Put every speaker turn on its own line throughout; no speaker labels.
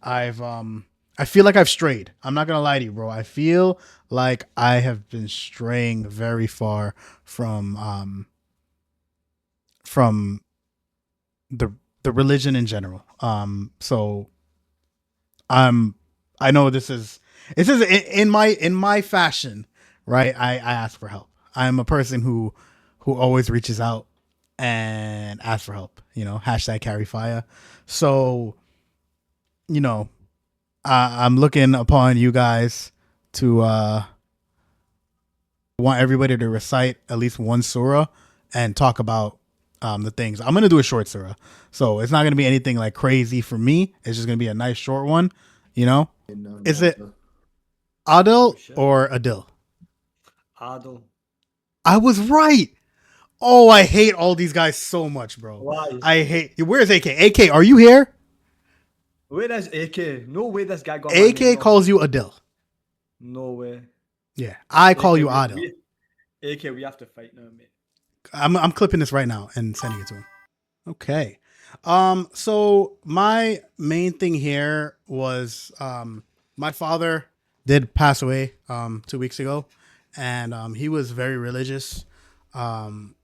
I've I feel like I've strayed. I'm not gonna lie to you, bro. I feel like I have been straying very far from the the religion in general. So I'm I know this is in my fashion, right? I ask for help. I'm a person who always reaches out and asks for help. You know, hashtag carry fire. So you know, I'm looking upon you guys to want everybody to recite at least one surah and talk about the things. I'm gonna do a short surah, so it's not gonna be anything like crazy for me. It's just gonna be a nice short one. You know, is it
Oh
Adil
shit.
or Adil?
Adel.
I was right. Oh, I hate all these guys so much, bro.
Why?
I hate. Where's AK? AK, are you here?
Where does AK? No way this guy got my name
AK
wrong.
calls you Adil.
No way.
Yeah, I call
AK,
you
we,
Adil.
we AK, we have to fight now, mate.
I'm clipping this right now and sending it to him. Okay. So my main thing here was my father did pass away 2 weeks ago, and he was very religious. Um,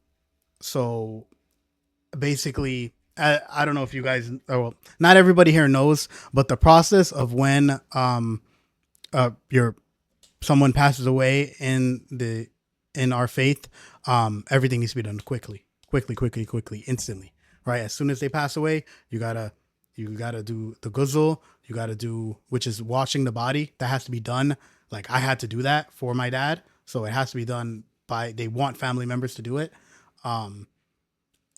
so basically, I don't know if you guys, well, not everybody here knows, but the process of when your someone passes away in our faith, everything needs to be done quickly, instantly. Right, as soon as they pass away, you gotta do the ghusl. You gotta do, which is washing the body. That has to be done. Like I had to do that for my dad, so it has to be done by. They want family members to do it. Um,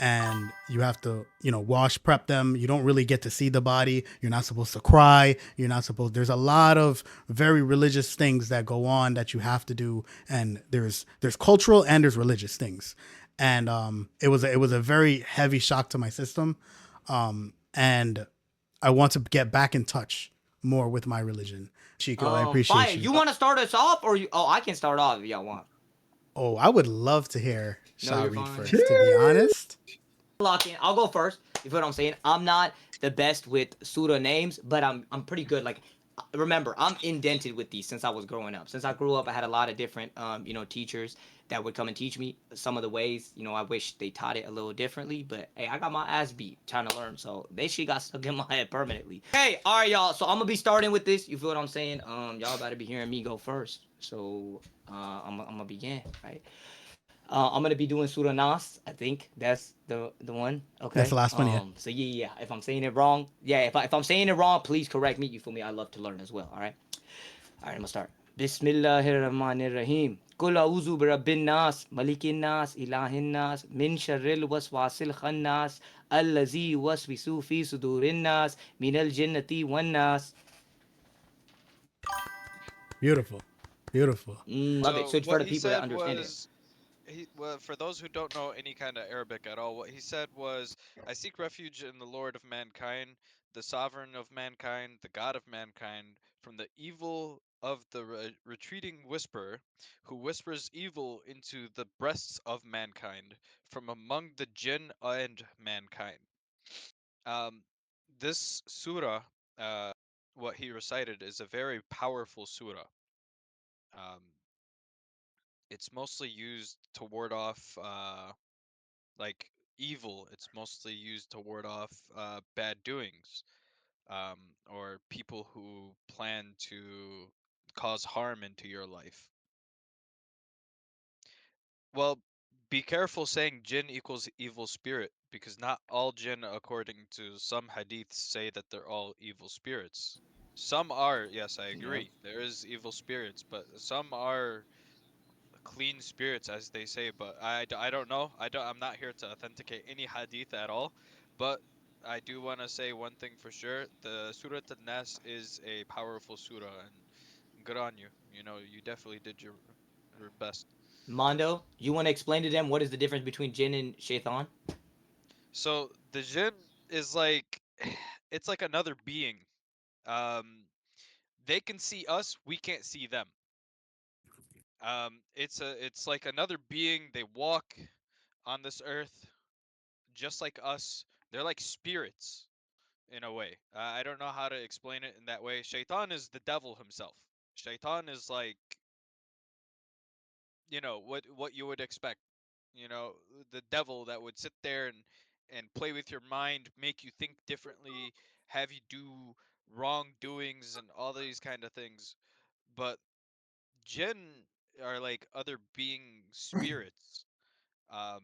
and you have to wash prep them. You don't really get to see the body. You're not supposed to cry. You're not supposed There's a lot of very religious things that go on that you have to do, and there's cultural and there's religious things. And it was a very heavy shock to my system. And I want to get back in touch more with my religion. Chico, I
Fire.
appreciate you.
You want to start us off, or you? Oh, I can start off if y'all want.
Oh, I would love to hear
No,
Shah
you're
read
fine.
first, to be honest.
Lock in. I'll go first. You feel what I'm saying? I'm not the best with Surah names, but I'm pretty good. Like, remember, I'm indented with these since I was growing up. Since I grew up, I had a lot of different teachers that would come and teach me some of the ways. I wish they taught it a little differently, but hey, I got my ass beat trying to learn, so they shit got stuck in my head permanently. Hey, all right, y'all. So I'm gonna be starting with this. You feel what I'm saying? Y'all about to be hearing me go first. So I'm gonna begin, right? I'm gonna be doing Surah Nas. I think that's the one.
That's
Okay.
the last one, yeah.
So yeah. If I'm saying it wrong, yeah. If I'm saying it wrong, please correct me. You feel me? I love to learn as well. All right. All right. I'm gonna start. Bismillahirrahmanirrahim. قل أعوذ برب الناس ملك الناس إله الناس من شر الوسواس الخناس الذي يوسوس في صدور الناس من الجنة والناس.
Beautiful, beautiful.
Love it.
So
So it's for
what
the
he
people that
said
understand it.
was, well, for those who don't know any kind of Arabic at all, what he said was, I seek refuge in the Lord of mankind, the sovereign of mankind, the God of mankind, from the evil of the retreating whisperer, who whispers evil into the breasts of mankind, from among the jinn and mankind. Um, this surah, uh, what he recited, is a very powerful surah. Um, it's mostly used to ward off like evil. It's mostly used to ward off bad doings, um, or people who plan to cause harm into your life. Well, be careful saying jinn equals evil spirit, because not all jinn, according to some hadiths, say that they're all evil spirits. Some are, yes, I
Yep.
agree. There is evil spirits, but some are clean spirits, as they say. But I don't know. I'm not here to authenticate any hadith at all. But I do want to say one thing for sure: the Surah An-Nas is a powerful surah, and good on you. You know, you definitely did your best.
Mondo, you want to explain to them what is the difference between jinn and shaitan?
So the jinn is like, it's like another being. Um, they can see us, we can't see them. It's like another being. They walk on this earth just like us. They're like spirits. in a way. I don't know how to explain it in that way. Shaitan is the devil himself. Shaitan is like, what you would expect. The devil that would sit there and play with your mind, make you think differently, have you do wrongdoings and all these kind of things. But jinn are like other being spirits. Um,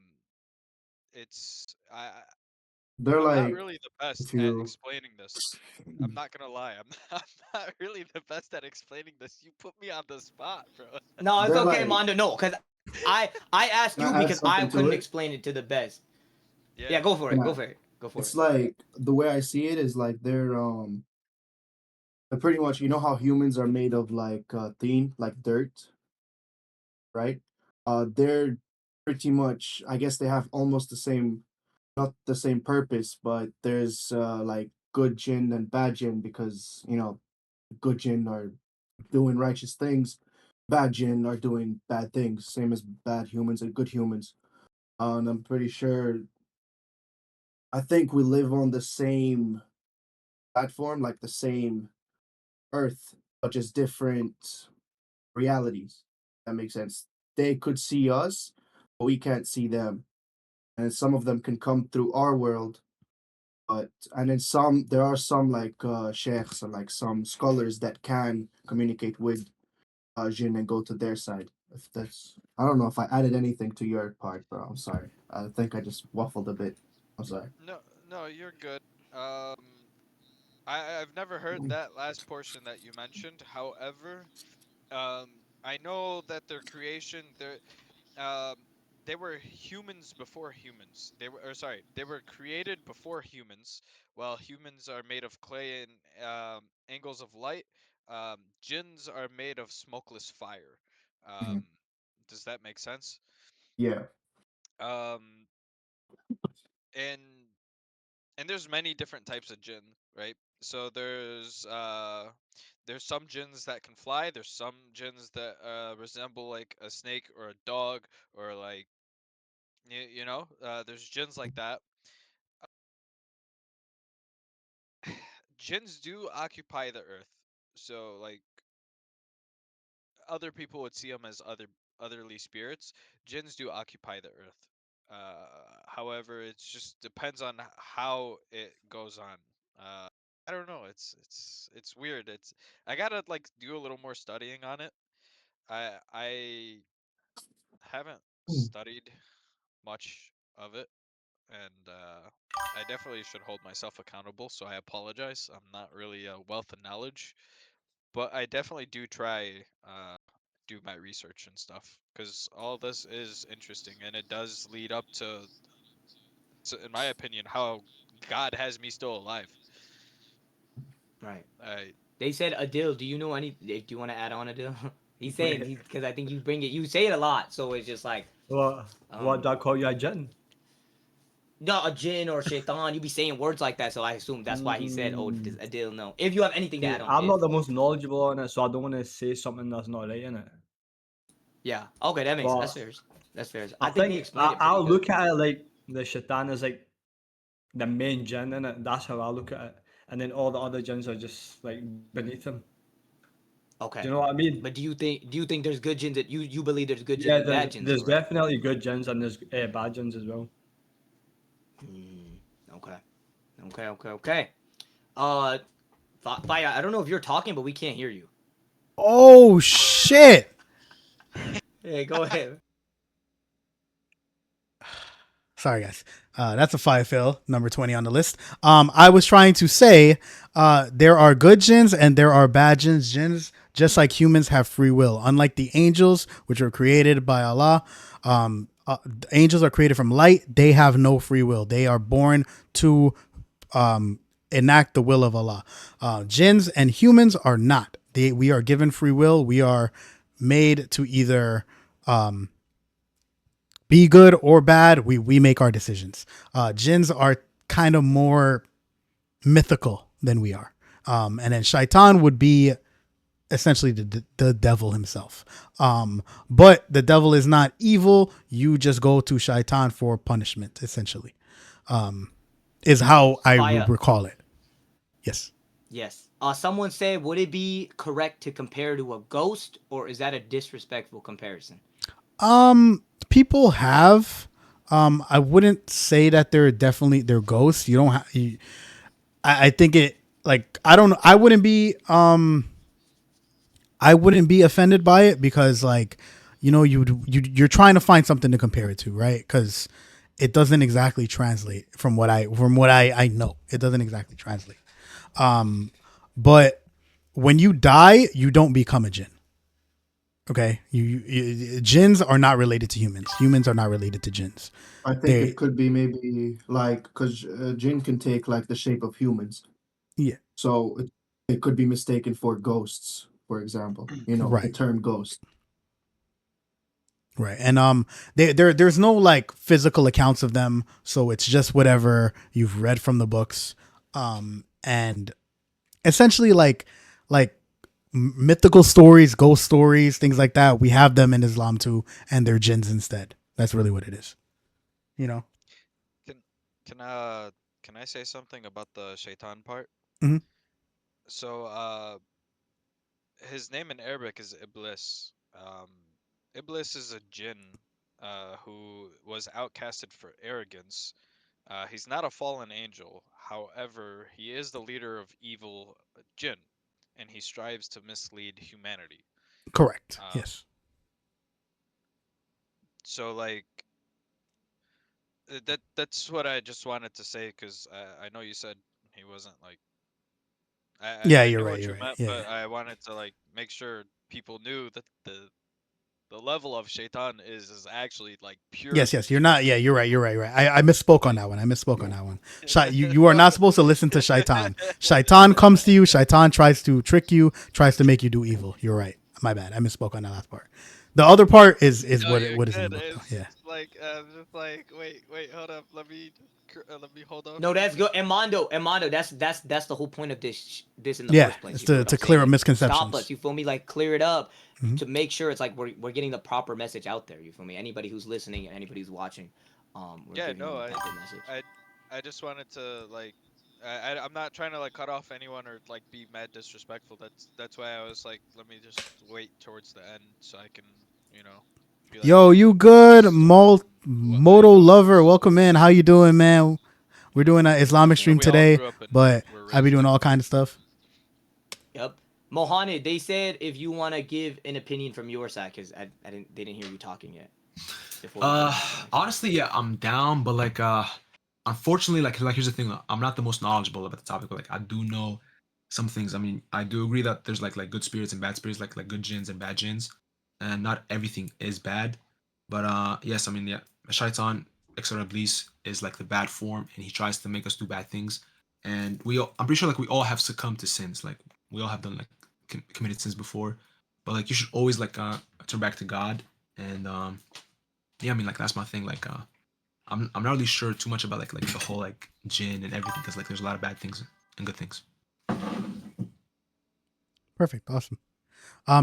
They're
I'm not
like,
really the best
if
at
you,
explaining this. I'm not gonna lie. I'm not really the best at explaining this. You put me on the spot, bro.
No, it's
they're
okay,
like,
Mondo. No, because I asked
can
you
I add
because I
something to
couldn't
it?
explain it to the best. Yeah,
Yeah.
go for
Can
it.
I?
Go for it. Go for it.
It's like the way I see it is like they're pretty much, you know how humans are made of like thin, like dirt, right? They're pretty much, I guess they have almost the same, not the same purpose, but there's like good jinn and bad jinn because good jinn are doing righteous things, bad jinn are doing bad things, same as bad humans and good humans. And I'm pretty sure, I think we live on the same platform, like the same earth, but just different realities. That makes sense. They could see us, but we can't see them. And some of them can come through our world, but and then some there are some like sheikhs and like some scholars that can communicate with jinn and go to their side. If that's I don't know if I added anything to your part, bro. I'm sorry. I think I just waffled a bit. I'm sorry.
No, no, you're good. I've never heard that last portion that you mentioned. However, um, I know that their creation, um, they were humans before humans. They were created before humans. While humans are made of clay and angles of light, jinns are made of smokeless fire. Um,
Mhm.
does that make sense?
Yeah.
Um, and and there's many different types of jinn, right? So there's some jinns that can fly. There's some jinns that resemble like a snake or a dog or like there's jinns like that. Jinns do occupy the earth, so like other people would see them as otherly spirits. Jinns do occupy the earth. However, it just depends on how it goes on. I don't know. It's weird. I gotta like do a little more studying on it. I haven't studied much of it, and I definitely should hold myself accountable. So I apologize. I'm not really a wealth of knowledge, but I definitely do try do my research and stuff because all this is interesting and it does lead up to, in my opinion, how God has me still alive.
Right.
I
They said Adil. Do you know any? Do you want to add on Adil? He's saying he because I think you bring it. You say it a lot, so it's just like
What do I call you a jinn?
no a jinn or shaitan. You be saying words like that, so I assume that's why he said, "Oh, does
Mm,
Adil know?" If you have anything to
see,
add on,
I'm
if
not the most knowledgeable on it, so I don't want to say something that's not right in it.
yeah, okay, that's
But
fair. That's fair.
I
I think they
think
explained it pretty
I'll
good.
look at it like the shaitan is like the main jinn in it. That's how I look at it. And then all the other jinns are just like beneath him. Do
Okay,
you know what I mean?
but do you think there's good jinns that you believe there's good jinns
Yeah,
and bad jinns
there's
though, right?
definitely good jinns and there's bad jinns as well.
Mm, okay, okay. Uh, Fire. I don't know if you're talking, but we can't hear you.
Oh shit!
Hey, go ahead.
Sorry, guys. That's a five fill, number 20 on the list. I was trying to say there are good jinns and there are bad jinns. Jinns, just like humans, have free will. Unlike the angels, which were created by Allah, angels are created from light. They have no free will. They are born to enact the will of Allah. Jinns and humans are not. We are given free will. We are made to either be good or bad. We make our decisions. Jinns are kind of more mythical than we are. And then Shaitan would be essentially the devil himself. But the devil is not evil. You just go to Shaitan for punishment, essentially, is how I
Fire.
recall it. Yes.
Yes. Someone said, would it be correct to compare to a ghost, or is that a disrespectful comparison?
People have. I wouldn't say that they're ghosts. You don't have. I think it like I don't. I wouldn't be offended by it because like you're trying to find something to compare it to, right? Because it doesn't exactly translate from what I know. It doesn't exactly translate. But when you die, you don't become a jinn. Okay, jinns are not related to humans. Humans are not related to jinns.
I think it
They
could be maybe like because jinn can take like the shape of humans,
yeah,
so it could be mistaken for ghosts, for example. You know, the
right.
term ghost.
Right. And there's no like physical accounts of them, so it's just whatever you've read from the books. And essentially like mythical stories, ghost stories, things like that. We have them in Islam too, and they're jinns instead. That's really what it is. You know.
Can can uh can I say something about the shaitan part?
Hmm.
So his name in Arabic is Iblis. Iblis is a jinn who was outcasted for arrogance. He's not a fallen angel. However, he is the leader of evil jinn, and he strives to mislead humanity.
Correct.
Um,
Yes.
so like that's what I just wanted to say because I know you said he wasn't like
Yeah,
I
you're
knew
right.
what
You're
you
right.
meant,
Yeah.
but I wanted to like make sure people knew that the level of shaitan is actually like pure
Yes, yes, you're not.
evil.
Yeah, you're right. You're right. Right. I misspoke on that one. I misspoke on that one. You are not supposed to listen to Shaitan. Shaitan comes to you. Shaitan tries to trick you. Tries to make you do evil. You're right. My bad. I misspoke on that last part. The other part is
No, you're
what is in the
good.
book though.
It's
Yeah.
just like wait, hold up. Let me hold on
No,
for a
that's good.
second.
And Mondo, that's the whole point of this in the
Yeah.
first place.
It's
You feel what
to
I'm saying?
clear up
Like, stop us.
misconceptions.
You feel me? Like, clear it up
Hmm.
to make sure it's like we're getting the proper message out there. You feel me? Anybody who's listening, anybody who's watching, we're
Yeah,
giving them
no,
the proper message.
I, I just wanted to like, I'm not trying to like cut off anyone or like be mad disrespectful. That's why I was like, let me just wait towards the end so I can, you know, be like,
Yo, you good?
someone who I
Moto
know
lover,
is,
welcome in. How you doing, man? We're doing an Islamic
you know,
stream
we all
today,
grew up and
but
were
I be
raised
doing all
Muslim.
kind of stuff.
Yep. Mohaned, they said if you want to give an opinion from your side, because they didn't hear you talking yet before we move on to the next one.
Honestly, yeah, I'm down, but like, unfortunately, like here's the thing, I'm not the most knowledgeable about the topic, but like, I do know some things. I mean, I do agree that there's like good spirits and bad spirits, like good jinns and bad jinns, and not everything is bad. But yes, I mean, yeah, Shaitan, Exor Iblis, is like the bad form, and he tries to make us do bad things. And I'm pretty sure like we all have succumbed to sins, like we all have done like committed sins before, but like you should always like turn back to God and yeah, I mean, like that's my thing. Like, I'm not really sure too much about like the whole like jinn and everything because like there's a lot of bad things and good things.
Perfect. Awesome.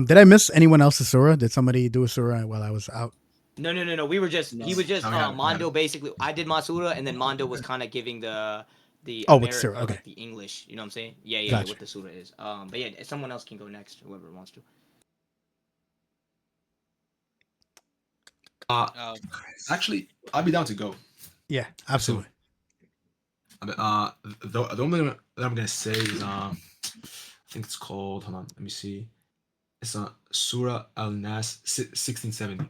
Did I miss anyone else's surah? Did somebody do a surah while I was out?
No. We were just
No.
he was just
No, we haven't.
Mondo basically. I did my surah, and then Mondo was kind of giving the
Oh, with the surah.
Or
Okay.
like the English. You know what I'm saying? Yeah.
Gotcha.
What the surah is. But yeah, someone else can go next. Whoever wants to.
Uh,
Um,
actually, I'd be down to go
Yeah,
soon.
absolutely.
The only thing that I'm gonna say is I think it's called. Hold on, let me see. It's Surah Al Nas 1670.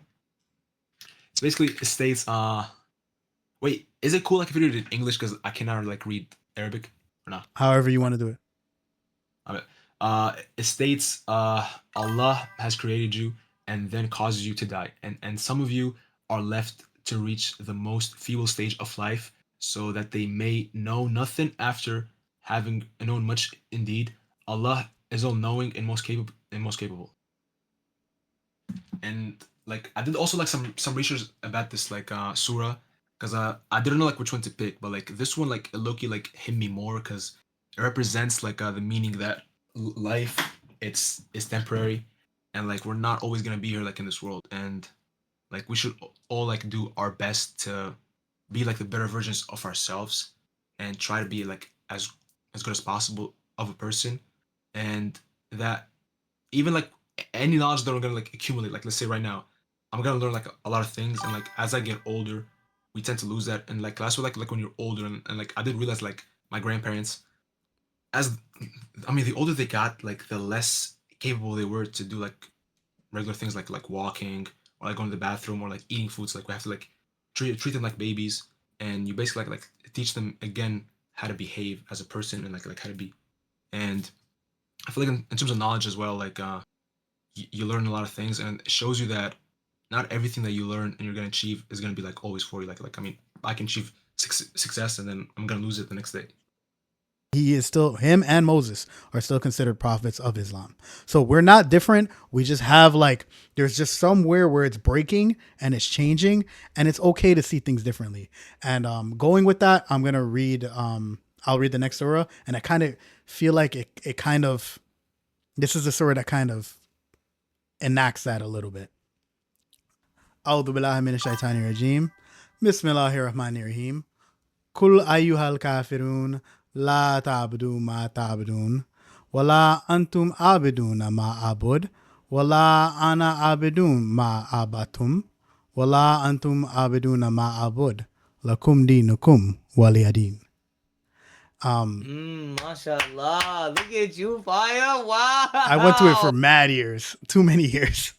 It's basically it states wait, is it cool like if you read it in English because I cannot like read Arabic or not?
However you want to do it.
Okay. It states, Allah has created you and then causes you to die, and some of you are left to reach the most feeble stage of life, so that they may know nothing after having known much. Indeed, Allah is all knowing and most capable. And like I did also like some research about this like surah because I didn't know like which one to pick, but like this one like Loki like hit me more because it represents like the meaning that life it's is temporary and like we're not always gonna be here like in this world, and like we should all like do our best to be like the better versions of ourselves and try to be like as good as possible of a person, and that even like any knowledge that we're gonna like accumulate, like let's say right now, I'm gonna learn like a lot of things, and like as I get older, we tend to lose that. And like that's what like when you're older, and like I did realize like my grandparents, as I mean, the older they got, like the less capable they were to do like regular things like walking or like going to the bathroom or like eating foods. Like we have to like treat them like babies, and you basically like teach them again how to behave as a person and like how to be. And I feel like in terms of knowledge as well, like you learn a lot of things, and it shows you that not everything that you learn and you're gonna achieve is gonna be like always for you. Like I mean, I can achieve success and then I'm gonna lose it the next day.
He is still, him and Moses are still considered prophets of Islam. So we're not different. We just have like, there's just somewhere where it's breaking and it's changing, and it's okay to see things differently. And going with that, I'm gonna read. I'll read the next surah, and I kind of feel like it kind of, this is the surah that kind of enacts that a little bit. أعوذ بالله من الشيطان الرجيم. بسم الله الرحمن الرحيم. قل أيها الكافرون لا تعبدوا ما تعبدون ولا أنتم عابدون ما أعبد ولا أنا عابد ما عبدتم ولا أنتم عابدون ما أعبد لكم دينكم ولي دين.
Mashallah. Look at you, Fire. Wow.
I went through it for mad years, too many years.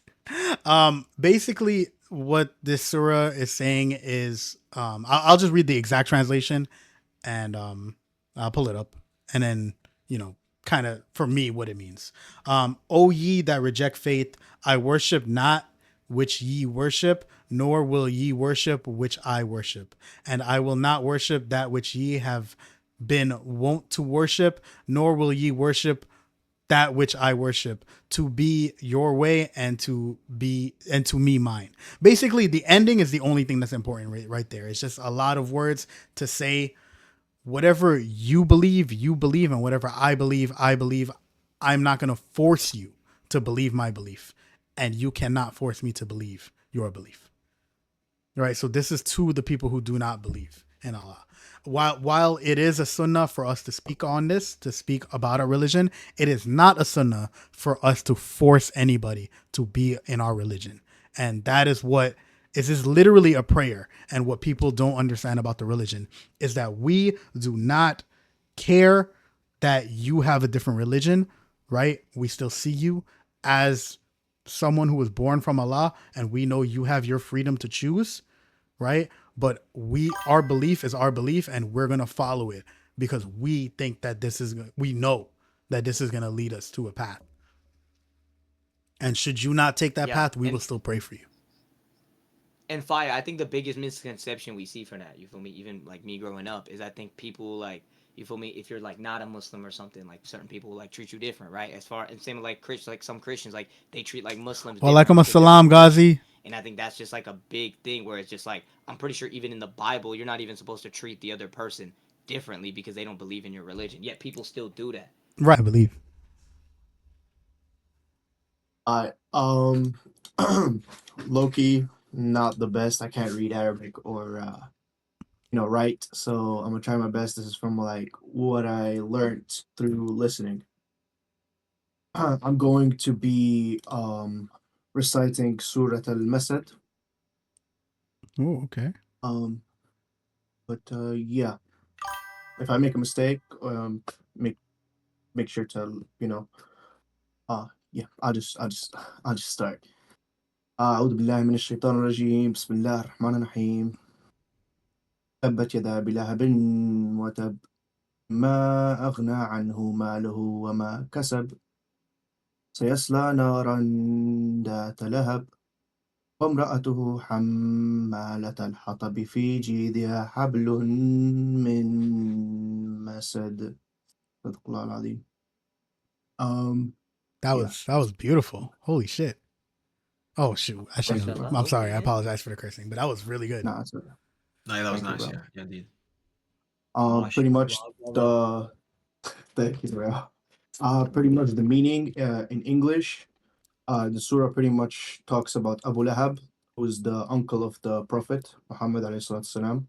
Basically, what this surah is saying is, I'll just read the exact translation, and I'll pull it up, and then kind of for me what it means. O ye that reject faith, I worship not which ye worship, nor will ye worship which I worship, and I will not worship that which ye have been wont to worship, nor will ye worship that which I worship, to be your way and to me mine. Basically, the ending is the only thing that's important right there. It's just a lot of words to say. Whatever you believe, and whatever I believe, I believe. I'm not going to force you to believe my belief, and you cannot force me to believe your belief. Right? So this is to the people who do not believe in Allah. While it is a sunnah for us to speak on this, to speak about our religion, it is not a sunnah for us to force anybody to be in our religion. And that is what is literally a prayer. And what people don't understand about the religion is that we do not care that you have a different religion, right? We still see you as someone who was born from Allah, and we know you have your freedom to choose, right? But our belief is our belief, and we're gonna follow it because we think that we know that this is gonna lead us to a path. And should you not take that path, we will still pray for you.
And Fire, I think the biggest misconception we see from that, you feel me, even like me growing up, is I think people like, you feel me, if you're like not a Muslim or something, like certain people will like treat you different, right? As far and same with like like some Christians, like they treat like Muslims.
Walaikum assalam, Ghazi.
And I think that's just like a big thing where it's just like, I'm pretty sure even in the Bible, you're not even supposed to treat the other person differently because they don't believe in your religion. Yet people still do that.
Right, I believe.
Loki, not the best. I can't read Arabic or write. So I'm gonna try my best. This is from like what I learned through listening. I'm going to be reciting Surah Al-Masad.
Oh, okay.
But yeah, if I make a mistake, make sure to yeah, I'll just start. أعوذ بالله من الشيطان الرجيم بسم الله الرحمن الرحيم تبت يدا أبي لهب وتب ما أغنى عنه ماله وما كسب سيصلى نارا ذات لهب وامرأته حمالة الحطب في جيدها حبل من مسد صدق الله العظيم.
That
Yeah.
was beautiful. Holy shit. Oh shoot. I shouldn't have.
Mashallah.
I'm sorry.
Okay,
I
yeah.
apologize for the cursing, but that was really good.
Nah, it's
No, yeah, that was
Thank you,
nice.
bro.
Yeah, indeed.
Pretty much
Mashallah.
thank you, bro. Pretty much the meaning in English, the surah pretty much talks about Abu Lahab, who is the uncle of the Prophet Muhammad alayhi salatu salam.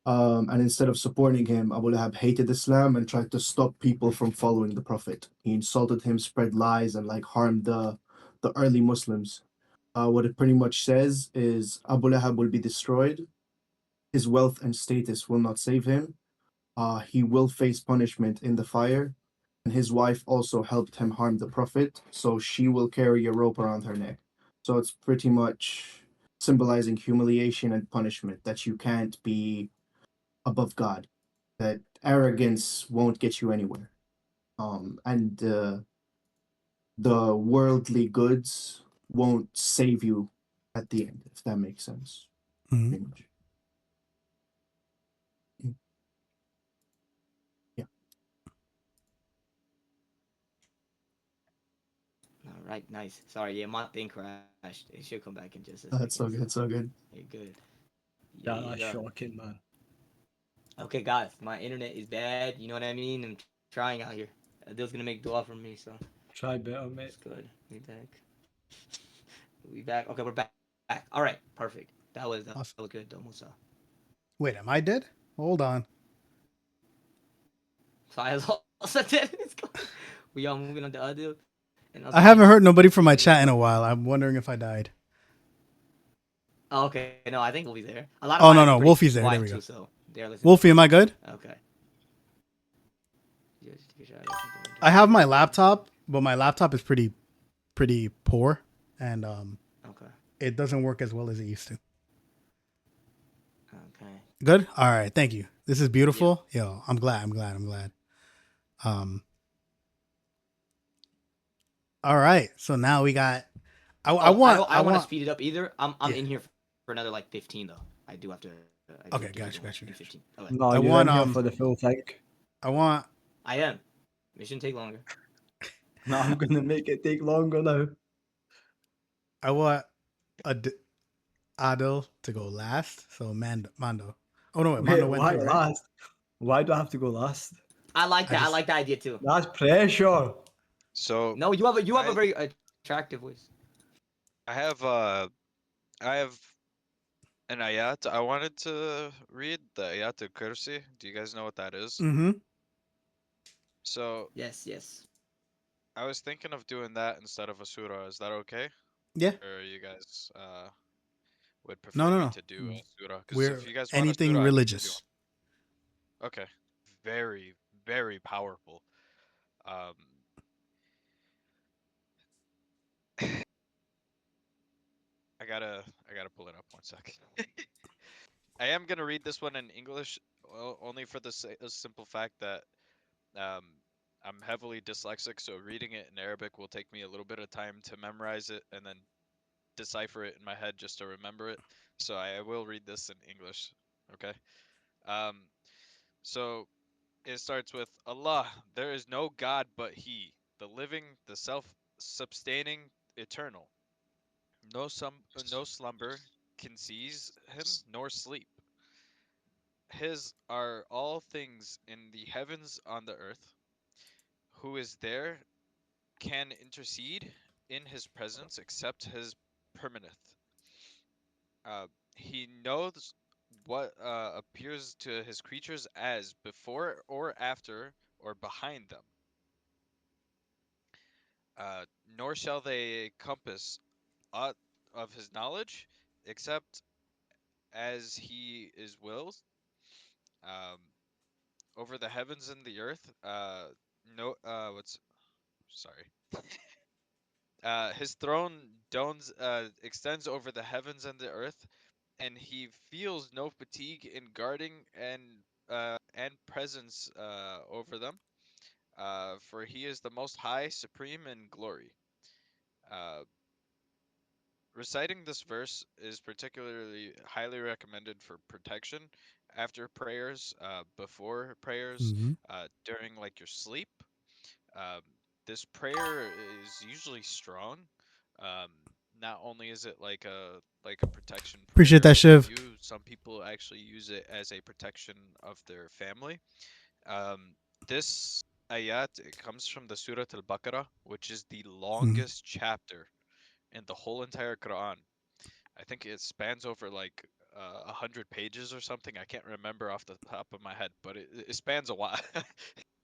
And instead of supporting him, Abu Lahab hated Islam and tried to stop people from following the Prophet. He insulted him, spread lies, and like harmed the early Muslims. What it pretty much says is Abu Lahab will be destroyed. His wealth and status will not save him. He will face punishment in the fire. And his wife also helped him harm the Prophet, so she will carry a rope around her neck. So it's pretty much symbolizing humiliation and punishment that you can't be above God, that arrogance won't get you anywhere. And the worldly goods won't save you at the end, if that makes sense.
Mhm.
Pretty much. Mm. Yeah,
All right, nice. Sorry, yeah, my thing crashed. It should come back in just a second.
that's
So
so good, so good.
you're good.
Yeah, that's
Yeah.
shocking, man.
Okay, guys, my internet is bad. You know what I mean? I'm trying out here. Adil's gonna make dua for me, so
Try better,
it's
mate.
good. We back. We back. Okay, we're back. All right, perfect. That was good,
Awesome.
though, Musa.
Wait, am I dead? Hold on.
So I was also dead. We all moving on to Adil, and
I
also
haven't
King.
heard nobody from my
Okay,
chat in a while. I'm wondering if I died.
oh, okay, no, I think Wolfie's there. A lot of mine
Oh,
are
no,
pretty
no. Wolfie's there.
quiet
There
too,
we go.
so they're listening.
Wolfie, am I good?
Okay. Yeah, just take a shot.
I have my laptop, but my laptop is pretty poor, and
Okay.
it doesn't work as well as it used to.
Okay.
Good. All right. Thank you. This is
Yep.
beautiful. Yo, I'm glad. I'm glad. I'm glad. Um. All right. So now we got. I
Oh,
want.
I
I
don't want to
want.
speed it up either. I'm
Yeah.
in here for another like 15 though. I do have to. I do have to
Okay.
keep it
Got you.
going
Got you.
in
Got you.
15. Okay.
No,
I
you're
want.
in here for the full thing.
I want.
I am. It shouldn't take longer.
No, I'm gonna make it take longer now.
I want Adil to go last. So Mando. Oh no, wait,
Wait,
Mando went
why
too, right?
last? Why do I have to go last?
I like
I
that. I
just.
like that idea too.
That's pressure.
So
No, you have a
I
very attractive voice.
I have I have an ayat. I wanted to read the ayat al kursi. Do you guys know what that is?
Mm-hmm.
So
Yes, yes.
I was thinking of doing that instead of a surah. Is that okay?
Yeah.
Or you guys would
No,
prefer
no,
me
no.
to do a surah? Because if
We're
you guys want a
anything
surah, I can give you
religious.
one. Okay. Very, very powerful. Um, I gotta pull it up 1 second. I am gonna read this one in English, only for the simple fact that um, I'm heavily dyslexic, so reading it in Arabic will take me a little bit of time to memorize it and then decipher it in my head just to remember it. So I will read this in English. Okay. Um, so it starts with Allah. There is no God but He, the living, the self-sustaining, eternal. No slumber can seize him, nor sleep. His are all things in the heavens on the earth. Who is there can intercede in his presence except his permaneth. He knows what appears to his creatures as before or after or behind them. Nor shall they compass aught of his knowledge except as he is wills. Um, over the heavens and the earth. No, what's sorry. His throne extends over the heavens and the earth, and he feels no fatigue in guarding and presence over them. For he is the most high, supreme in glory. Uh, Reciting this verse is particularly highly recommended for protection after prayers, before prayers,
Mm-hmm.
during like your sleep. Um, this prayer is usually strong. Um, Not only is it like a protection
Appreciate
prayer
that,
for
Shiv.
you, some people actually use it as a protection of their family. Um, this ayat, it comes from the Surah Al-Baqarah, which is the
Mm-hmm.
longest chapter in the whole entire Quran. I think it spans over like 100 pages or something. I can't remember off the top of my head, but it spans a while.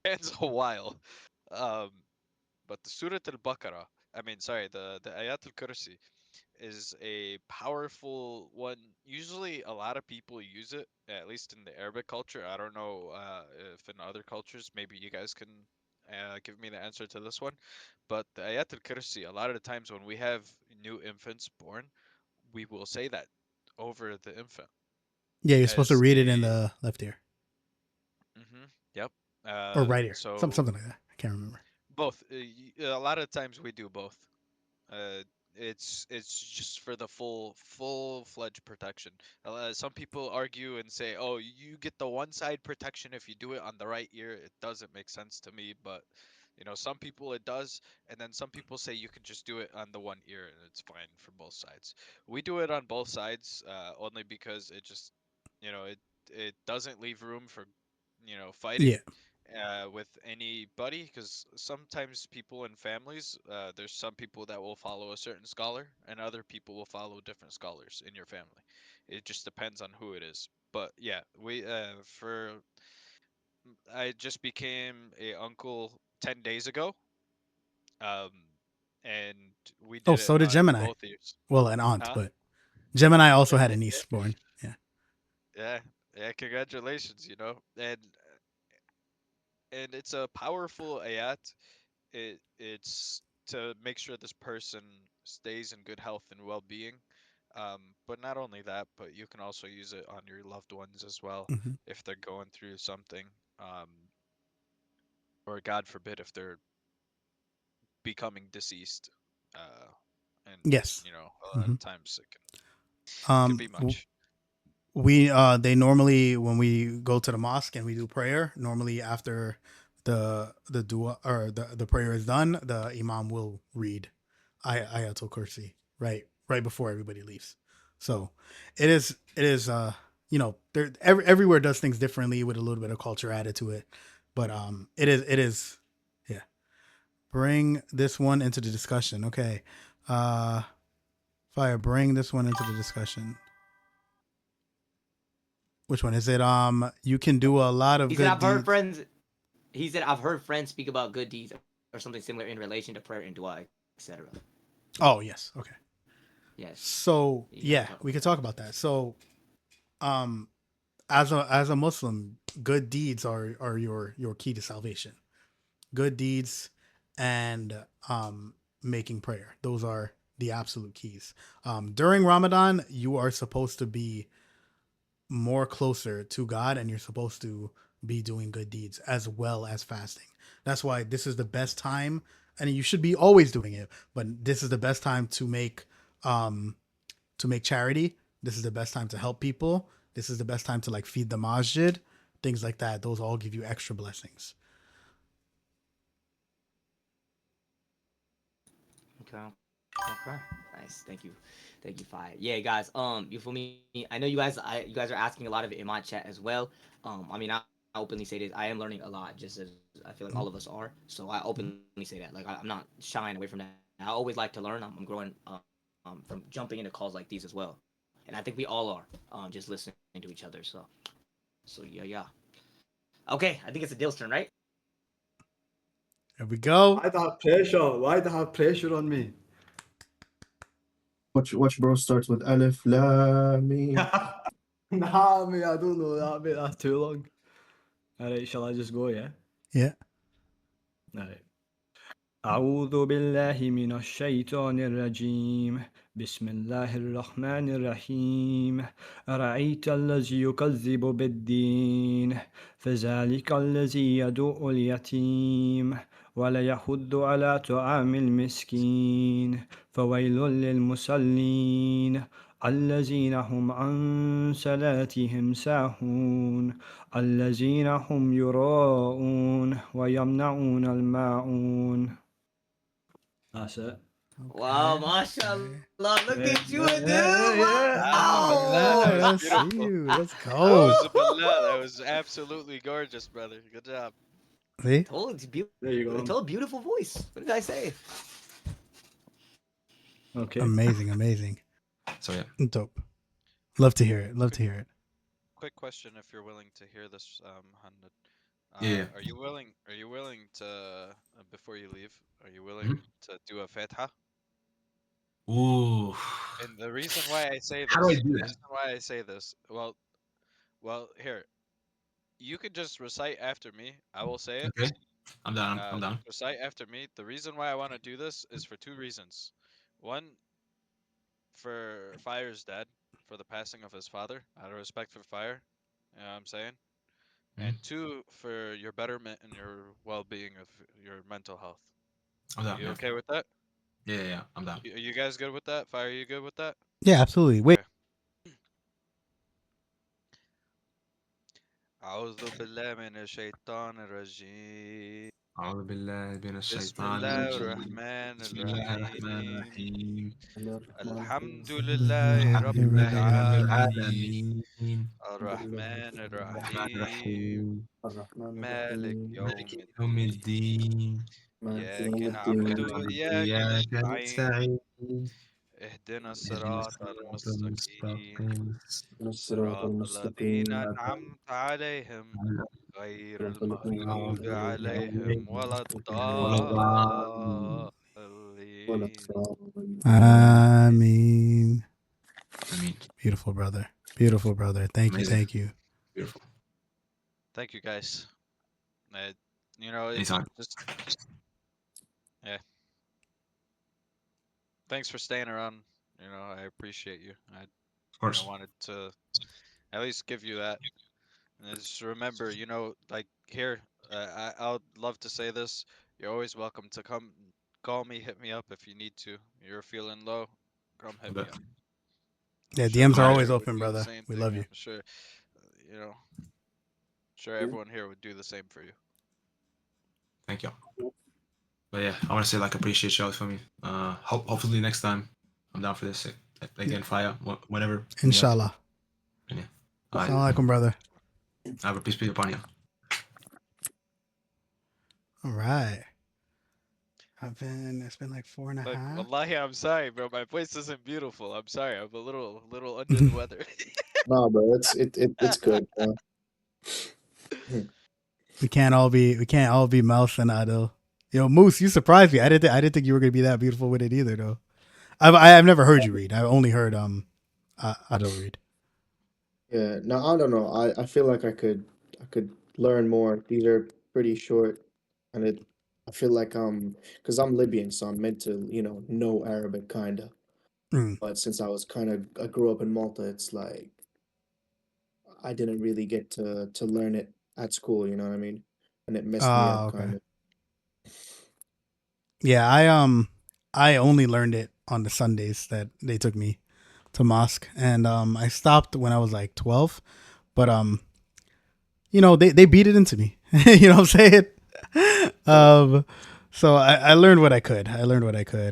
Spans a while. Um, but the Surat al-Baqarah, I mean, sorry, the Ayat al-Kursi is a powerful one. Usually, a lot of people use it, at least in the Arabic culture. I don't know if in other cultures, maybe you guys can give me the answer to this one. But the Ayat al-Kursi, a lot of the times when we have new infants born, we will say that over the infant
Yeah, you're supposed to
as
read it in
a.
the left ear
Yep.
or right ear,
So
something like that. I can't remember.
both. A lot of times we do both. Uh, it's just for the full-fledged protection. Some people argue and say, "Oh, you get the one side protection if you do it on the right ear." It doesn't make sense to me, but some people it does, and then some people say you can just do it on the one ear and it's fine for both sides. We do it on both sides, only because it just, it doesn't leave room for, fighting
Yeah.
with anybody, because sometimes people in families, there's some people that will follow a certain scholar and other people will follow different scholars in your family. It just depends on who it is. But yeah, we for I just became a uncle 10 days ago, um and we
Oh,
did it
so did
on
Gemini.
both ears.
Well, an aunt,
Huh?
but Gemini also
Yeah,
had a niece born. Yeah.
yeah, yeah, congratulations, and it's a powerful ayat. It's to make sure this person stays in good health and well-being. But not only that, but you can also use it on your loved ones as well
Hmm.
if they're going through something, um, or God forbid if they're becoming deceased. And
Yes.
a lot
Hmm.
of times it can be
W-
much.
we they normally, when we go to the mosque and we do prayer, normally after the dua or the prayer is done, the imam will read ayatul kursi right before everybody leaves. So it is there everywhere does things differently with a little bit of culture added to it, but it is yeah. Bring this one into the discussion. Okay. uh Fire, bring this one into the discussion. Which one is it? You can do a lot of
He said,
good
I've heard
deeds.
friends. He said, I've heard friends speak about good deeds or something similar in relation to prayer and dua, etc.
Oh yes, okay.
Yes.
So
You guys
yeah,
talk
we
about
could
that.
talk about that. So um, as a Muslim, good deeds are your key to salvation. Good deeds and making prayer. Those are the absolute keys. During Ramadan, you are supposed to be more closer to God, and you're supposed to be doing good deeds as well as fasting. That's why this is the best time, and you should be always doing it, but this is the best time um to make charity. This is the best time to help people. This is the best time to like feed the masjid, things like that. Those all give you extra blessings.
Okay. Okay. Nice. Thank you, Fire. Yeah, guys. You feel me? I know you guys are asking a lot of it in my chat as well. I mean, I openly say this. I am learning a lot, just as I feel like all of us are. So I openly say that. Like I'm not shying away from that. I always like to learn. I'm growing from jumping into calls like these as well. And I think we all are. Just listening to each other. So yeah, yeah. Okay, I think it's Adil's turn, right?
There we go.
Why the have pressure? Why the have pressure on me?
Watch, bro. Starts with Alif Lam Mim.
Nah, mate, I don't know that, mate. That's too long. Alright, shall I just go, yeah?
Yeah.
Alright. أعوذ بالله من الشيطان الرجيم بسم الله الرحمن الرحيم أرأيت الذي يكذب بالدين فذلك الذي يدعو اليتيم ولا يحض على طعام المسكين فويل للمصلين الذين هم عن صلاتهم ساهون الذين هم يراءون ويمنعون الماعون. That's it.
Wow,
Okay.
mashallah.
Okay.
Look
Yeah,
at you,
yeah,
dude.
yeah, yeah.
Alhamdulillah,
Oh,
that was
Wow.
I see
beautiful.
you. Let's go.
Auzubillah, that was absolutely gorgeous, brother. Good job.
See?
Told it's
There you go.
told beautiful voice. What did I say?
Okay.
Amazing, amazing.
So yeah.
Dope. Love to hear it. Love to hear it.
Quick question, if you're willing to hear this, Hamid.
Yeah.
Are you willing? Are you willing to before you leave? Are you willing
Mhm.
to do a Fatiha?
Ooh.
And the reason why I say
How do I
this,
do
the
that?
reason why I say this, well, here, you could just recite after me. I will say it.
Okay. I'm down. I'm down.
Just recite after me. The reason why I want to do this is for two reasons. One, for Fire's dad, for the passing of his father, out of respect for Fire. You know what I'm saying?
Mhm.
And two, for your betterment and your well-being of your mental health.
I'm down.
You
Yeah.
okay with that?
Yeah. I'm down.
Are you guys good with that? Fire, are you good with that?
Yeah, absolutely. Wait.
Okay. أعوذ بالله من الشيطان الرجيم.
أعوذ بالله من
بسم
الشيطان
الله
الرجيم.
الرحمن
بسم الله الرحمن
الرحيم.
الرحيم.
الحمد لله
Alhamdulillahi
رب
الحمد لله رب
العالمين.
العالمين.
الرحمن
الرحمن
الرحيم.
الرحيم.
مالك
مالك
يوم
يوم
الدين.
الدين.
إياك
إياك
نعبد
نعبد
وإياك
وإياك
نستعين.
نستعين.
اهدنا
اهدنا
الصراط
الصراط
المستقيم.
المستقيم.
الصراط
صراط الذين
المستقيم
أنعمت عليهم غير
صراط الذين
المغضوب
أنعمت عليهم
عليهم ولا
ولا الضالين.
ولا
الضالين.
الضالين.
I mean,
I mean,
beautiful brother. Beautiful brother. Thank you.
amazing.
Thank you.
Beautiful.
Thank you guys. You know, it's
Anytime.
just, yeah. Thanks for staying around. You know, I appreciate you.
Of
I
course.
wanted to at least give you that. And just remember, you know, like here, I would love to say this. You're always welcome to come call me, hit me up if you need to. You're feeling low, come hit me
But,
up.
Yeah,
Sure,
DMs are
alright.
always
Fire would
open,
do the
brother.
same
We
thing.
love you.
I'm sure, you know, sure everyone here would do the same for you.
Thank you. But yeah, I want to say like appreciate y'all for me. Hopefully next time I'm down for this again. Fire whenever.
Inshallah.
Yeah. All right.
Assalamu alaikum, brother.
Have a peace be upon you.
All right. It's been like 4.5.
Look, wallahi, I'm sorry, bro. My voice isn't beautiful. I'm sorry. I'm a little under the weather.
No, bro, it's good, bro.
We can't all be Mouse and Adil. Yo, Moose, you surprised me. I didn't think you were gonna be that beautiful with it either, though. I've never heard you read. I've only heard Adil read.
Yeah, no, I don't know. I feel like I could learn more. These are pretty short, and I feel like because I'm Libyan, so I'm meant to, know Arabic kinda.
Mm.
But since I grew up in Malta, it's like I didn't really get to learn it at school, you know what I mean? And it messed me up
Okay.
kind of.
Yeah, I only learned it on the Sundays that they took me to mosque, and I stopped when I was like 12, but they beat it into me. You know what I'm saying? So I learned what I could.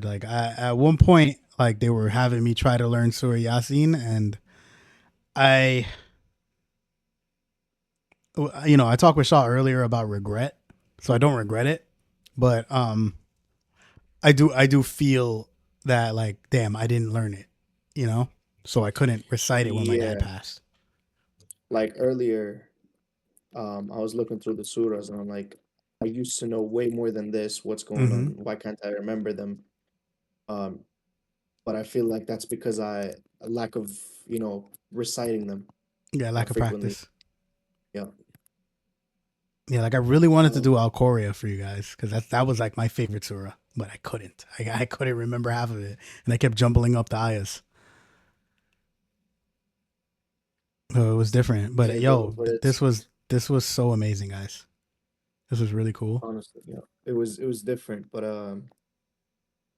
Like at one point, like they were having me try to learn Surah Yasin, and I talked with Shaw earlier about regret, so I don't regret it, but I do feel that like, damn, I didn't learn it, so I couldn't recite it when my dad
Yeah,
passed.
like earlier, I was looking through the surahs and I'm like, I used to know way more than this. What's going
Mm-hmm.
on? Why can't I remember them? Um, but I feel like that's because a lack of, reciting them
Yeah, lack of
frequently.
practice.
Yeah.
Yeah, like I really wanted to
Um,
do Al Korea for you guys because that was like my favorite surah, but I couldn't. I couldn't remember half of it, and I kept jumbling up the ayahs. So it was different, but
Same,
yo,
but
this was so amazing, guys. This was really cool.
honestly, yeah, it was different, but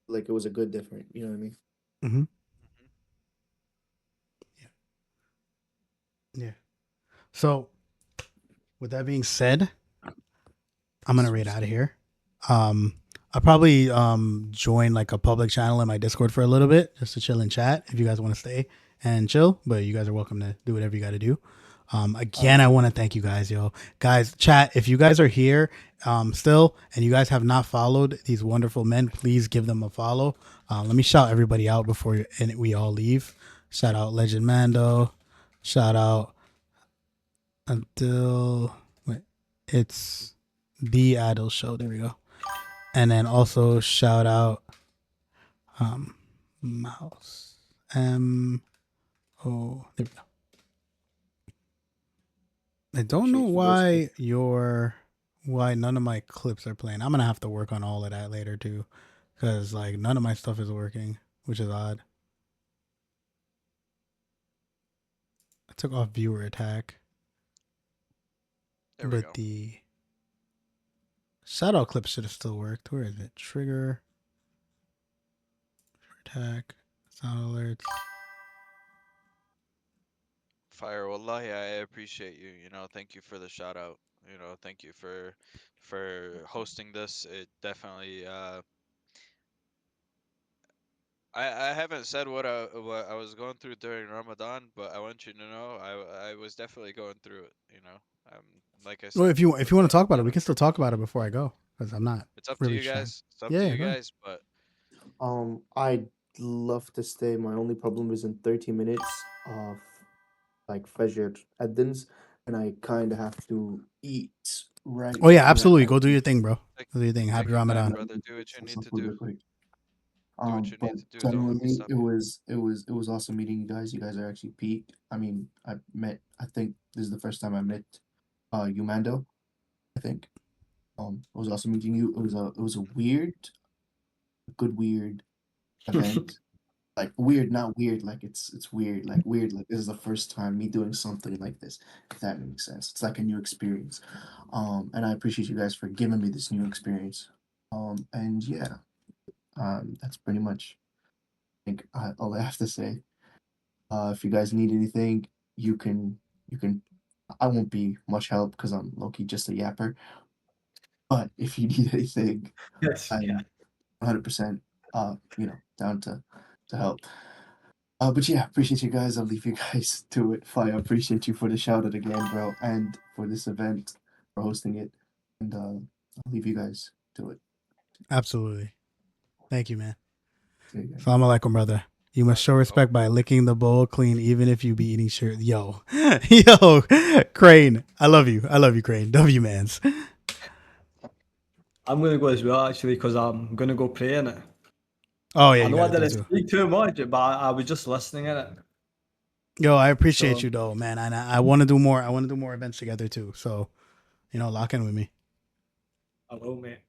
like it was a good different. You know what I mean?
Mm-hmm.
Mhm.
Yeah. So, with that being said, I'm gonna raid out of here. I'll probably join like a public channel in my Discord for a little bit just to chill and chat if you guys want to stay and chill. But you guys are welcome to do whatever you got to do. Again, I want to thank you guys, guys. Chat. If you guys are here still and you guys have not followed these wonderful men, please give them a follow. Let me shout everybody out before we all leave. Shout out Legend Mando. Shout out until wait, it's the Idol Show. There we go. And then also shout out um Mouse M O. There we go. I don't know
Appreciate you guys.
why none of my clips are playing. I'm gonna have to work on all of that later too, because like none of my stuff is working, which is odd. I took off viewer attack,
There we
but
go.
the shout out clip should have still worked. Where is it? Trigger attack, sound alerts.
Fire, wallahi, I appreciate you. You know, thank you for the shout out. You know, thank you for hosting this. It definitely I haven't said what I was going through during Ramadan, but I want you to know I was definitely going through it, you know. Um like I
Well,
said,
if you want to talk
a
about it,
lot
we
of
can still talk about it before I go, because I'm not
it's up to
really
you
trying.
guys. It's up
Yeah,
to
yeah,
you
go ahead.
guys, but
I'd love to stay. My only problem is in 30 minutes of like Fajr Adins, and I kind of have to eat right
Oh yeah,
when I
absolutely. Go do your thing, bro.
take
Go do your thing.
take
Happy
your time,
Ramadan.
brother. Do what you need to
Something
do.
real quick.
Do what you
But
need to do. Don't let me
genuinely,
stop
it
you.
was it was it was awesome meeting you guys. You guys are actually peak. I mean, I think this is the first time I met you, Mando. I think. It was awesome meeting you. It was a weird, good weird event. Like weird, not weird. Like it's weird. Like weird. Like this is the first time me doing something like this. If that makes sense. It's like a new experience. And I appreciate you guys for giving me this new experience. And yeah, that's pretty much I think all I have to say. If you guys need anything, you can you can. I won't be much help because I'm low key just a yapper. But if you need anything,
Yes, yeah.
I'm 100% down to help. But yeah, appreciate you guys. I'll leave you guys to it. Fire, appreciate you for the shout out again, bro, and for this event, for hosting it. And I'll leave you guys to it.
Absolutely. Thank you, man.
See you guys.
Salam alaikum, brother. You must show
Oh,
respect by licking the bowl clean, even if you be eating shirt. Yo, yo, Crane. I love you. I love you, Crane. W mans.
I'm gonna go as well actually because I'm gonna go pray in it.
Oh yeah,
I
you
know
got
I
to do
didn't
too.
speak too much, but I was just listening in it.
Yo, I appreciate
So
you though, man. And I want to do more. I want to do more events together too. So lock in with me.
I will, mate.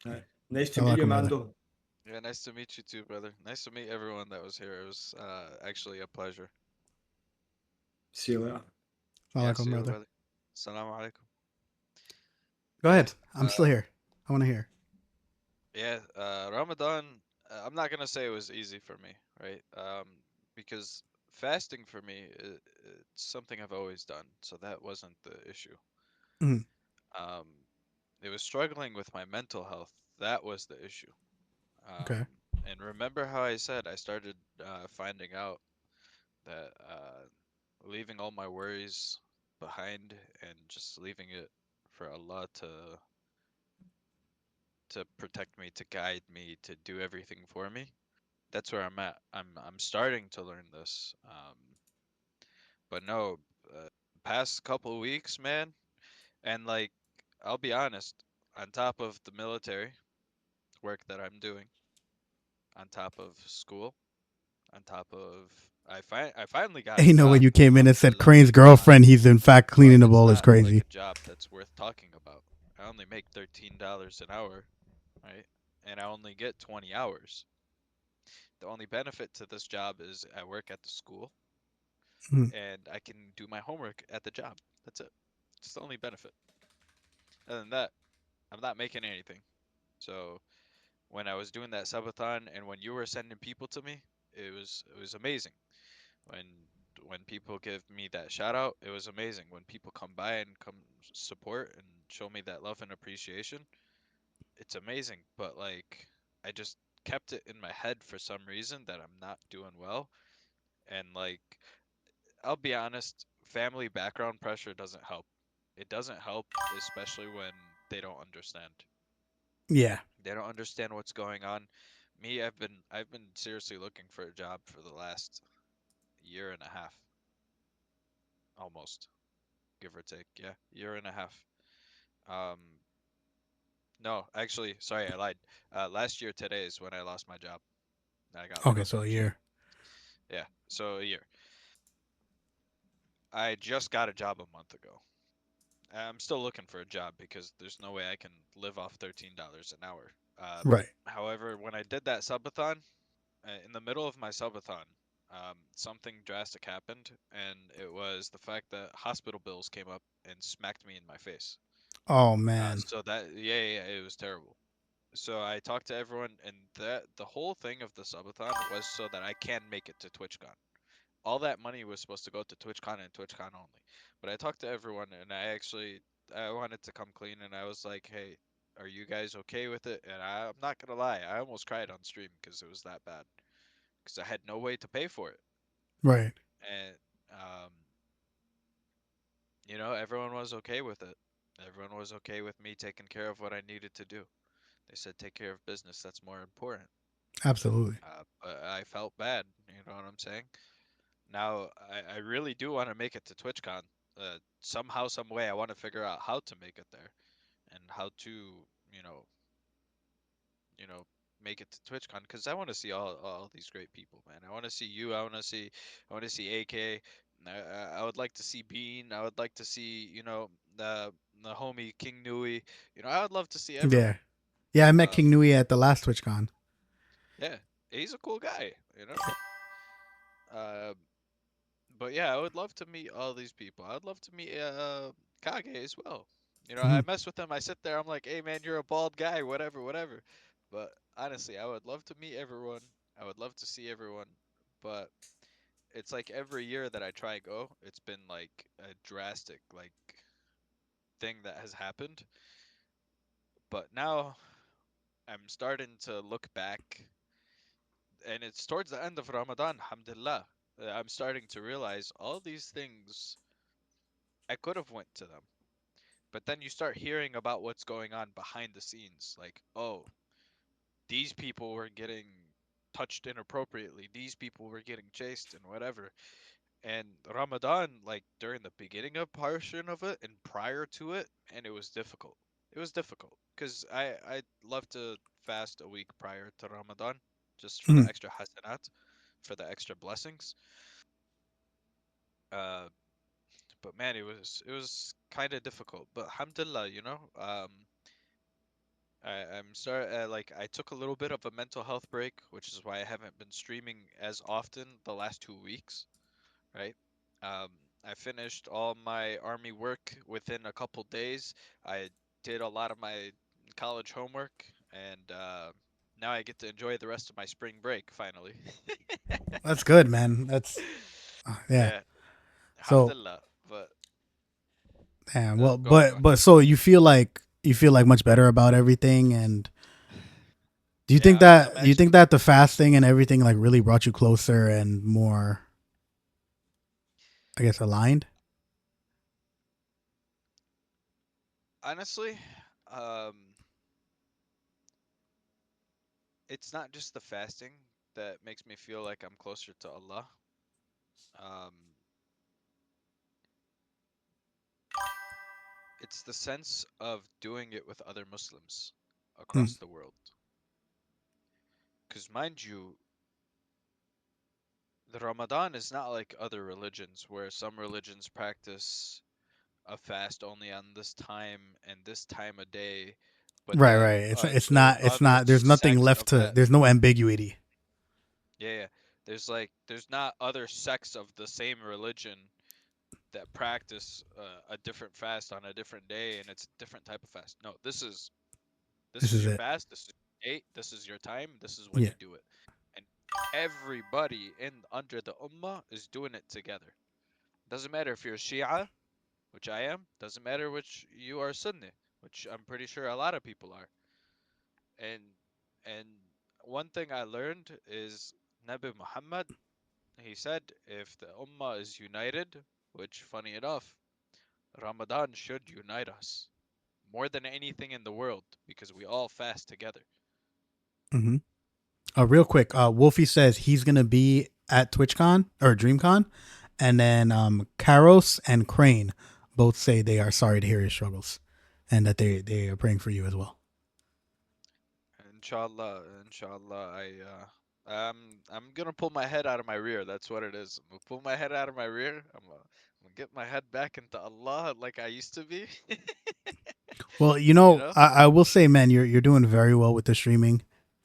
Right. Nice to
Salam
meet you,
alaikum, brother.
Mando.
yeah, nice to meet you too, brother. Nice to meet everyone that was here. It was actually a pleasure.
See you later.
Salam
Yeah,
alaikum,
see you,
brother.
brother. Assalamu alaikum.
Go
Yeah,
ahead. I'm still here. I want to hear.
yeah. Ramadan. I'm not gonna say it was easy for me, right? Because fasting for me, it's something I've always done, so that wasn't the issue.
Mhm.
Um, it was struggling with my mental health. That was the issue.
Okay.
And remember how I said I started finding out that leaving all my worries behind and just leaving it for Allah to protect me, to guide me, to do everything for me. That's where I'm at. I'm starting to learn this. But no, past couple weeks, man, and like I'll be honest, on top of the military work that I'm doing, on top of school, on top of I finally got a
You know when
job.
you came in and said
Alhamdulillah,
Crane's
it's not,
girlfriend, he's in fact cleaning
but
the
it's
bowl is
not like
crazy.
a job that's worth talking about. I only make $13 an hour, right? And I only get 20 hours. The only benefit to this job is I work at the school
Mhm.
and I can do my homework at the job. That's it. It's the only benefit. Other than that, I'm not making anything. So when I was doing that subathon and when you were sending people to me, it was amazing. When when people give me that shout out, it was amazing. When people come by and come support and show me that love and appreciation, it's amazing. But like I just kept it in my head for some reason that I'm not doing well. And like I'll be honest, family background pressure doesn't help. It doesn't help, especially when they don't understand.
Yeah.
They don't understand what's going on. Me, I've been seriously looking for a job for the last year and a half. almost, give or take. Yeah, year and a half. Um, no, actually, sorry, I lied. Last year today is when I lost my job. I got laid
Okay,
off
so a
last year.
year.
Yeah, so a year. I just got a job a month ago. I'm still looking for a job because there's no way I can live off $13 an hour.
Right.
However, when I did that subathon, in the middle of my subathon, something drastic happened, and it was the fact that hospital bills came up and smacked me in my face.
Oh man.
So that yeah, it was terrible. So I talked to everyone, and the whole thing of the subathon was so that I can make it to TwitchCon. All that money was supposed to go to TwitchCon and TwitchCon only. But I talked to everyone, and I wanted to come clean, and I was like, hey, are you guys okay with it? And I'm not gonna lie, I almost cried on stream because it was that bad. Because I had no way to pay for it,
Right.
and um, everyone was okay with it. Everyone was okay with me taking care of what I needed to do. They said take care of business. That's more important.
Absolutely.
But I felt bad. You know what I'm saying? Now I really do want to make it to TwitchCon. Somehow, some way, I want to figure out how to make it there and how to, you know, you know, make it to TwitchCon because I want to see all these great people, man. I want to see you. I want to see AK. I would like to see Bean. I would like to see, the homie King Nui. I would love to see
Yeah.
everyone.
Yeah, I met
Um,
King Nui at the last TwitchCon.
yeah, he's a cool guy. Uh, but yeah, I would love to meet all these people. I would love to meet Kage as well.
Hmm.
I mess with him. I sit there. I'm like, hey man, you're a bald guy. Whatever, whatever. But honestly, I would love to meet everyone. I would love to see everyone. But it's like every year that I try go, it's been like a drastic thing that has happened. But now I'm starting to look back, and it's towards the end of Ramadan. Alhamdulillah, I'm starting to realize all these things I could have went to them. But then you start hearing about what's going on behind the scenes. Like, oh, these people were getting touched inappropriately. These people were getting chased and whatever. And Ramadan, like during the beginning of portion of it and prior to it, and it was difficult. It was difficult because I love to fast a week prior to Ramadan just for
Hmm.
the extra hasanat, for the extra blessings. Uh, but man, it was kind of difficult. But alhamdulillah, I'm sorry, I took a little bit of a mental health break, which is why I haven't been streaming as often the last 2 weeks, right? Um, I finished all my army work within a couple days. I did a lot of my college homework, and now I get to enjoy the rest of my spring break finally.
That's good, man. That's yeah.
Yeah,
So
alhamdulillah. But
damn. Well,
go on, go
but
on.
but so you feel like much better about everything, and do you think
Yeah, I'm
that you think
actually
that the fasting and everything like really brought you closer and more, I guess, aligned?
honestly, um, it's not just the fasting that makes me feel like I'm closer to Allah. Um, it's the sense of doing it with other Muslims
Hmm.
across the world. Because mind you, the Ramadan is not like other religions where some religions practice a fast only on this time and this time of day, but
Right,
then
right. It's not.
other
There's nothing
sects
left
of
to.
that.
There's no ambiguity.
Yeah, there's not other sects of the same religion that practice a different fast on a different day, and it's a different type of fast. No, this
This
is
is
your
it.
fast, this is your date, this is your time, this is when
Yeah.
you do it. And everybody in under the ummah is doing it together. Doesn't matter if you're Shia, which I am, doesn't matter which you are Sunni, which I'm pretty sure a lot of people are. And and one thing I learned is Nabi Muhammad, he said if the ummah is united, which funny enough, Ramadan should unite us more than anything in the world because we all fast together.
Hmm. Real quick, Wolfie says he's gonna be at TwitchCon or DreamCon, And then Karos and Crane both say they are sorry to hear your struggles, and that they are praying for you as well.
Inshallah, inshallah. I'm gonna pull my head out of my rear. That's what it is. I'm gonna pull my head out of my rear. I'm gonna get my head back into Allah like I used to be.
Well,
You know?
I will say, man, you're doing very well with the streaming,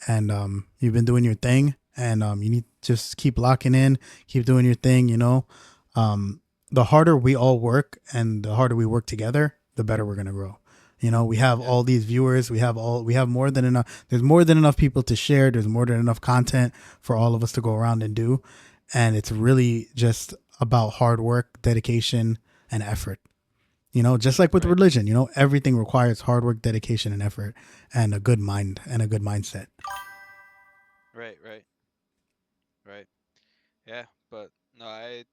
and you've been doing your thing, and you need to just keep locking in, keep doing your thing. The harder we all work, and the harder we work together, the better we're gonna grow. We have
Yeah.
all these viewers, we have more than enough. There's more than enough people to share. There's more than enough content for all of us to go around and do, and it's really just about hard work, dedication, and effort. Just like with
Right.
religion, everything requires hard work, dedication, and effort, and a good mind and a good mindset.
Right. Right. Right. Yeah. But no, I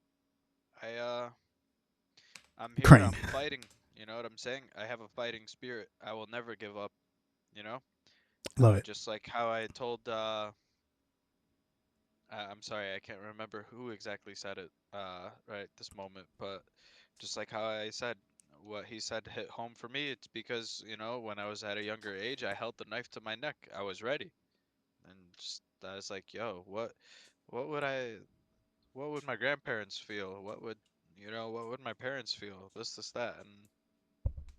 I'm here.
Crane,
I'm fighting. You know what I'm saying? I have a fighting spirit. I will never give up. You know?
love it.
Just like how I told I'm sorry, I can't remember who exactly said it right this moment, but just like how I said, what he said hit home for me. It's because, when I was at a younger age, I held the knife to my neck. I was ready. And just I was like, yo, what would what would my grandparents feel? What would my parents feel? This, that. And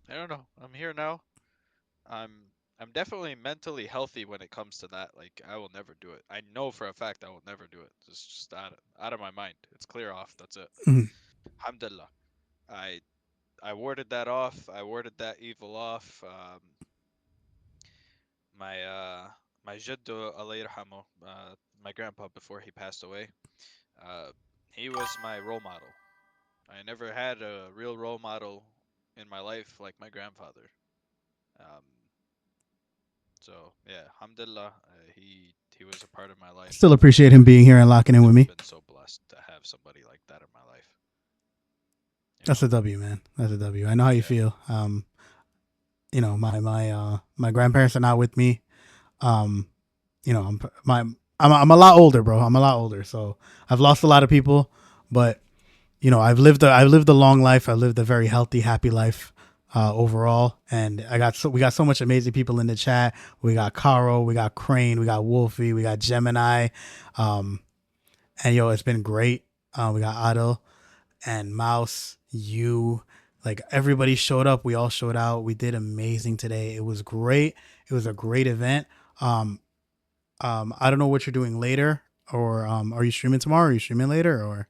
I don't know. I'm here now. I'm I'm definitely mentally healthy when it comes to that. Like I will never do it. I know for a fact I will never do it. It's just out of my mind. It's clear off. That's it.
Mhm.
Alhamdulillah. I I warded that off. I warded that evil off. My my jaddu Allah yarhamu, my grandpa before he passed away, uh, he was my role model. I never had a real role model in my life like my grandfather. Um, So yeah, alhamdulillah, he was a part of my life,
Still
and
appreciate him being here and locking in with
never
me.
been so blessed to have somebody like that in my life. You
That's
know?
a W, man. That's a W. I know how you
Yeah.
feel. My grandparents are not with me. Um, I'm a lot older, bro. I'm a lot older, so I've lost a lot of people, but I've lived a long life. I lived a very healthy, happy life overall, and we got so much amazing people in the chat. We got Caro, we got Crane, we got Wolfie, we got Gemini, um, and it's been great. We got Adel and Mouse, you, like everybody showed up. We all showed out. We did amazing today. It was great. It was a great event. Um, I don't know what you're doing later, or are you streaming tomorrow? Are you streaming later, or?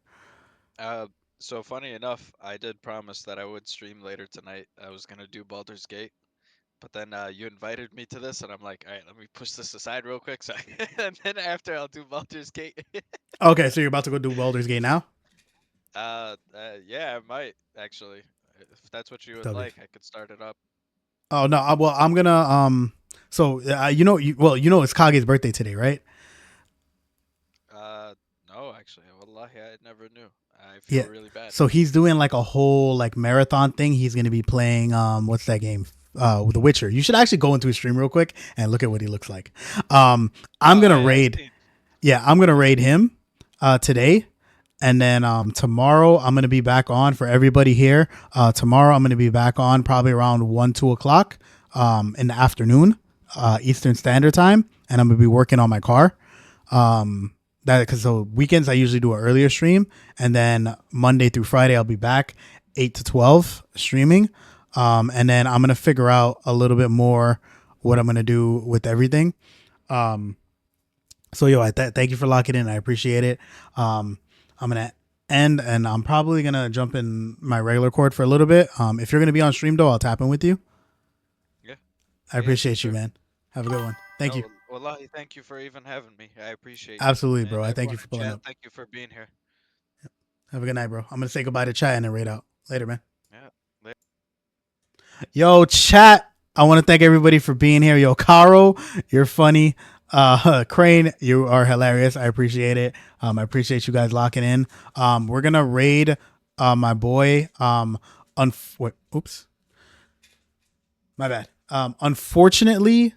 Uh, so funny enough, I did promise that I would stream later tonight. I was gonna do Baldur's Gate, but then you invited me to this, and I'm like, all right, let me push this aside real quick, so and then after I'll do Baldur's Gate.
Okay, so you're about to go do Baldur's Gate now?
Yeah, I might actually. If that's what you would
W.
like, I could start it up.
Oh no, well I'm gonna So it's Kage's birthday today, right?
No, actually, wallahi, I never knew. I feel
Yeah.
really bad.
So he's doing like a whole like marathon thing. He's gonna be playing what's that game? With The Witcher. You should actually go into his stream real quick and look at what he looks like. I'm
No,
gonna
I
raid.
seen.
Yeah, I'm gonna raid him today. And then tomorrow I'm gonna be back on for everybody here. Tomorrow I'm gonna be back on probably around 1-2 o'clock in the afternoon, Eastern Standard Time, and I'm gonna be working on my car. That because so weekends I usually do an earlier stream, and then Monday through Friday I'll be back 8 to 12 streaming. And then I'm gonna figure out a little bit more what I'm gonna do with everything. Um, so thank you for locking in. I appreciate it. I'm gonna end, and I'm probably gonna jump in my regular cord for a little bit. If you're gonna be on stream though, I'll tap in with you.
Yeah,
I
yeah, for
appreciate you,
sure.
man. Have a good one. Thank
No,
you.
wallahi, thank you for even having me. I appreciate you.
Absolutely, bro.
And
I thank
everyone
you for
in
pulling
chat,
up.
thank you for being here.
Have a good night, bro. I'm gonna say goodbye to chat and then raid out later, man.
Yeah.
Yo, chat. I want to thank everybody for being here. Yo, Caro, you're funny. Crane, you are hilarious. I appreciate it. I appreciate you guys locking in. We're gonna raid my boy. Oops, my bad. Unfortunately,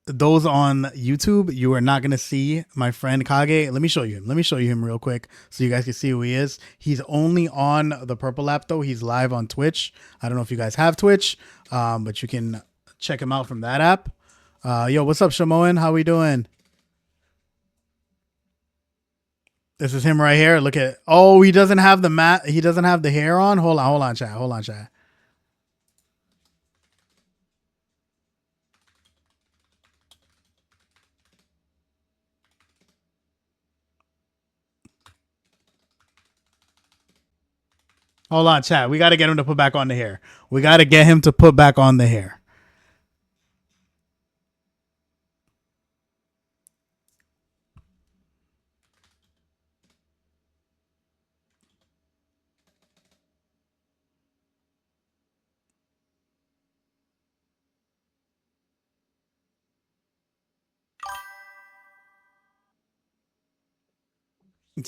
those on YouTube, you are not gonna see my friend Kage. Let me show you him. Let me show you him real quick so you guys can see who he is. He's only on the Purple app though. He's live on Twitch. I don't know if you guys have Twitch, but you can check him out from that app. Yo, what's up, Shamoan? How we doing? This is him right here. Look at. Oh, he doesn't have the mat. He doesn't have the hair on. Hold on, chat. Hold on, chat. Hold on, chat. We got to get him to put back on the hair. We got to get him to put back on the hair.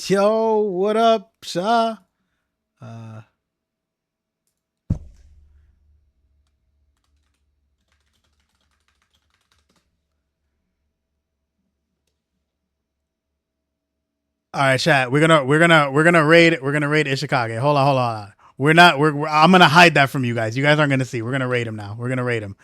Yo, what up, Sha? All right, chat. We're gonna raid Ishikage. Hold on. I'm gonna hide that from you guys. You guys aren't gonna see. We're gonna raid him now. We're gonna raid him.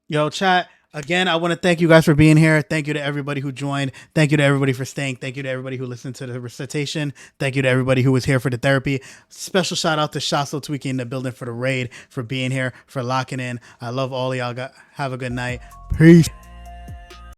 Yo, chat. Again, I want to thank you guys for being here. Thank you to everybody who joined. Thank you to everybody for staying. Thank you to everybody who listened to the recitation. Thank you to everybody who was here for the therapy. Special shout out to Shaso Tweaky in the building for the raid, for being here, for locking in. I love all of y'all. Have a good night. Peace.